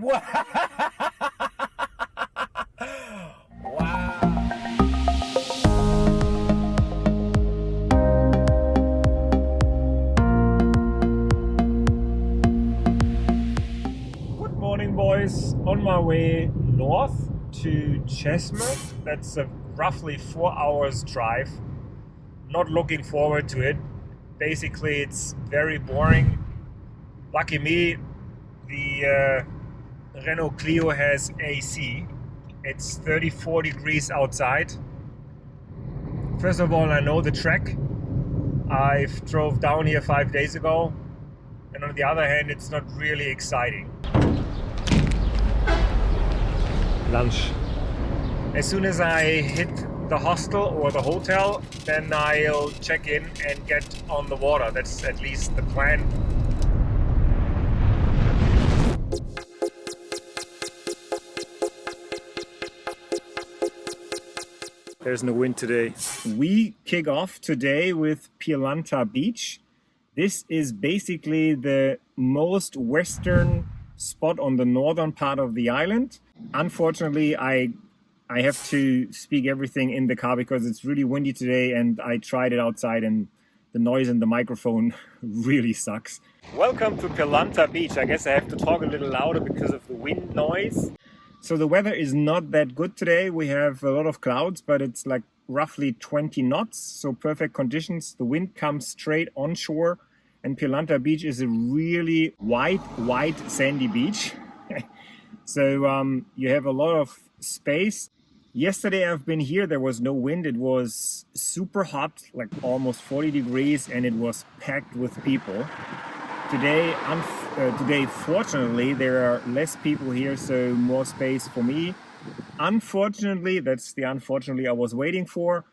Good morning, boys. On my way north to Çeşme. That's a roughly 4 hours drive. Not looking forward to it. Basically, it's very boring. Lucky me, the Renault Clio has AC. It's 34 degrees outside. First of all, I know the track. I've drove down here 5 days ago. And on the other hand, it's not really exciting. Lunch. As soon as I hit the hostel or the hotel, then I'll check in and get on the water. That's at least the plan. There's no wind today. We kick off today with Pirlanta Beach. This is basically the most western spot on the northern part of the island. Unfortunately, I have to speak everything in the car because it's really windy today, and I tried it outside and the noise in the microphone really sucks. Welcome to Pirlanta Beach. I guess I have to talk a little louder because of the wind noise. So the weather is not that good today. We have a lot of clouds, but it's like roughly 20 knots, so perfect conditions. The wind comes straight onshore, and Pirlanta Beach is a really white sandy beach. So you have a lot of space. Yesterday I've been here, there was no wind. It was super hot, like almost 40 degrees, and it was packed with people. Today, fortunately, there are less people here, so more space for me. Unfortunately, that's the unfortunately I was waiting for.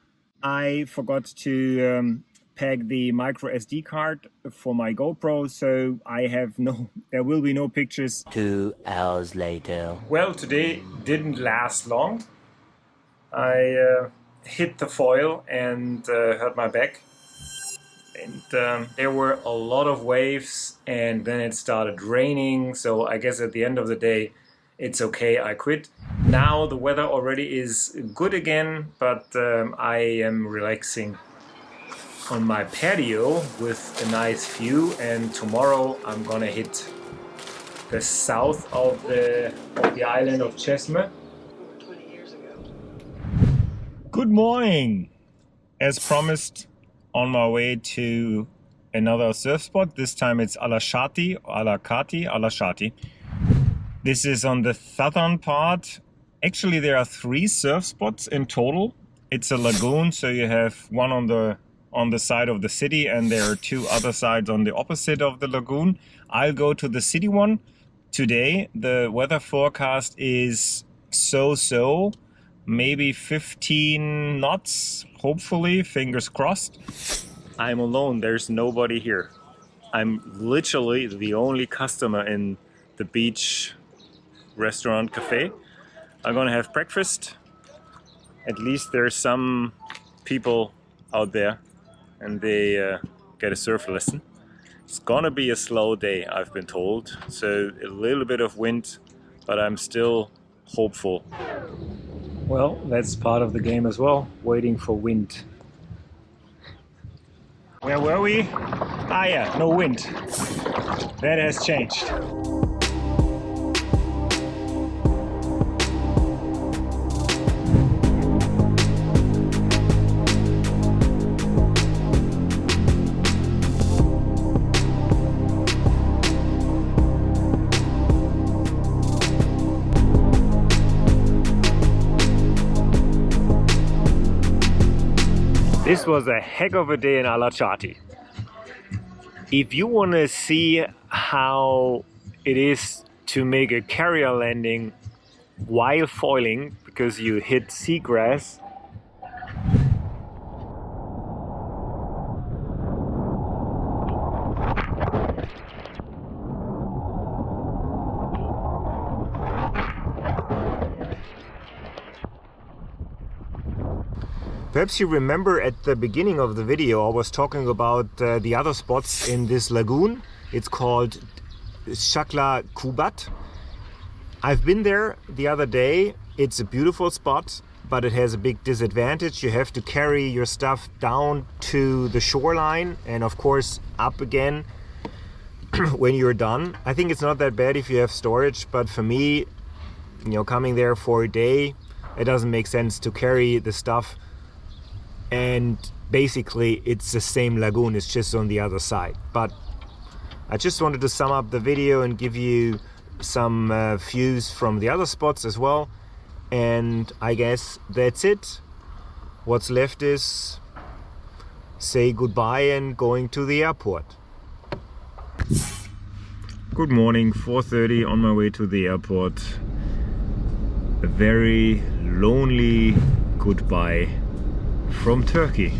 I forgot to pack the micro SD card for my GoPro, so there will be no pictures. 2 hours later. Well, today didn't last long. I hit the foil and hurt my back. And there were a lot of waves, and then it started raining, so I guess at the end of the day it's okay, I quit. Now the weather already is good again, but I am relaxing on my patio with a nice view, and tomorrow I'm gonna hit the south of the island of Çeşme. Good morning! As promised, on my way to another surf spot. This time it's Alacati. This is on the southern part. Actually, there are 3 surf spots in total. It's a lagoon, so you have one on the side of the city, and there are 2 other sides on the opposite of the lagoon. I'll go to the city one today. The weather forecast is so. Maybe 15 knots, hopefully, fingers crossed. I'm alone, there's nobody here. I'm literally the only customer in the beach restaurant cafe. I'm gonna have breakfast. At least there's some people out there, and they get a surf lesson. It's gonna be a slow day, I've been told. So a little bit of wind, but I'm still hopeful. Well, that's part of the game as well, waiting for wind. Where were we? Ah yeah, no wind. That has changed. This was a heck of a day in Alaçatı. If you want to see how it is to make a carrier landing while foiling because you hit seagrass, perhaps you remember at the beginning of the video I was talking about the other spots in this lagoon. It's called Çeşme Peninsula. I've been there the other day. It's a beautiful spot, but it has a big disadvantage. You have to carry your stuff down to the shoreline and of course up again when you're done. I think it's not that bad if you have storage, but for me, you know, coming there for a day, it doesn't make sense to carry the stuff. And basically it's the same lagoon, it's just on the other side. But I just wanted to sum up the video and give you some views from the other spots as well. And I guess that's it. What's left is say goodbye and going to the airport. Good morning, 4:30, on my way to the airport. A very lonely goodbye from Turkey.